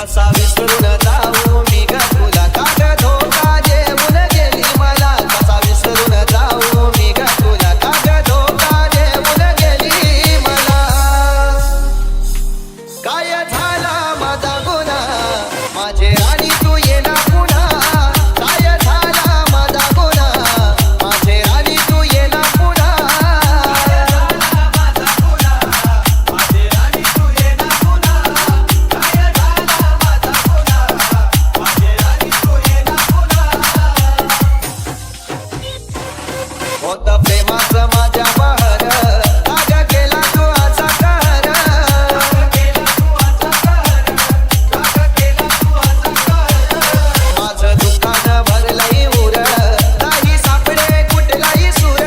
कसा विसरून जाऊ मी ग तुला का ग धोका देऊन गेली मला कसा विसरून जाऊ मी ग तुला का ग धोका देऊन गेली मला काय झाला माझा गुन्हा माझे राणी तू येना पुन्हा काय झाला माझा गुन्हा माझे राणी तू येना पुन्हा होतं प्रेमाचं माझ्या बहर राग केला तू असा कहर माझं दुकान भरलंय उर नाही सापडे कुठलाही सूर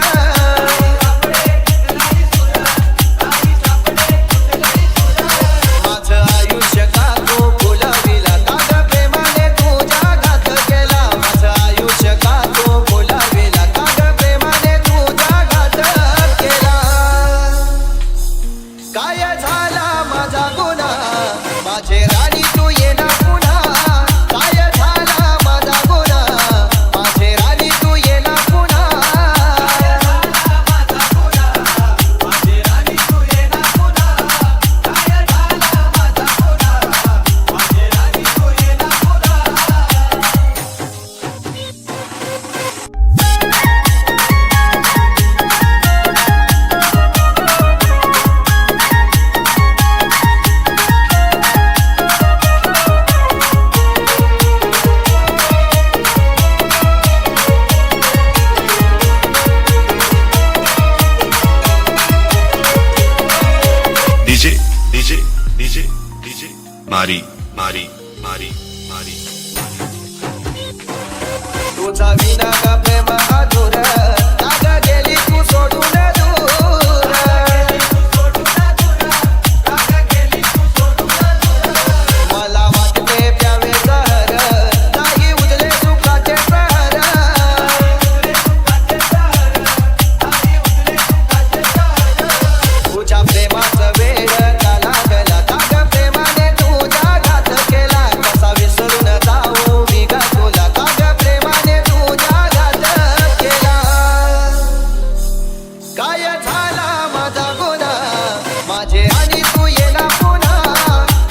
माझं आयुष्य का तू फुलविला का ग प्रेमाने तुझ्या घात केला माझं आयुष्य का तू फुलविला का ग प्रेमाने तुझ्या घात केला काय झाला माझा गुन्हा माझे राणी तू येना पुन्हा काय झाला माझा गुन्हा माझे राणी तू येना पुन्हा DJ Mari तुझा विना का प्रेम अधूर का गेली तू सोडून दूर मला वाटते प्यावे जहर नाही उजले सुखाचे प्रहर तुझ्या प्रेमाचं वेळ का लागला का ग प्रेमाने तुझ्या घात केला कसा विसरून जाऊ मी ग तुला का ग प्रेमाने तुझ्या घात केला काय झाला माझा गुन्हा माझे आणि तू येना पुन्हा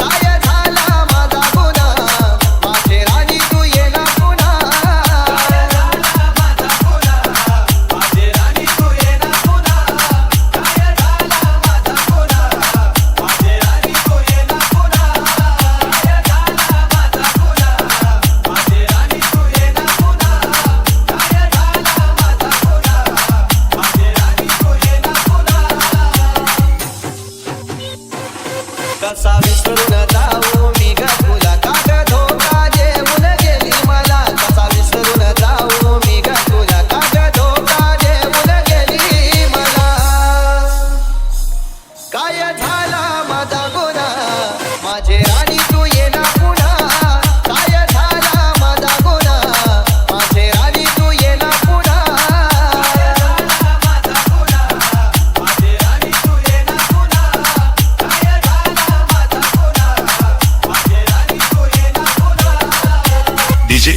काय झाला माझा गुन्हा माझे राणी तू येना पुन्हा कसा विसरून जाऊ मी ग तुला का ग धोका देऊन गेली मला कसा विसरून जाऊ मी ग तुला का ग धोका देऊन गेली मला काय झाला माझा गुन्हा माझे राणी तू येना पुन्हा काय झाला माझा गुन्हा माझे राणी तू येना पुन्हा DJ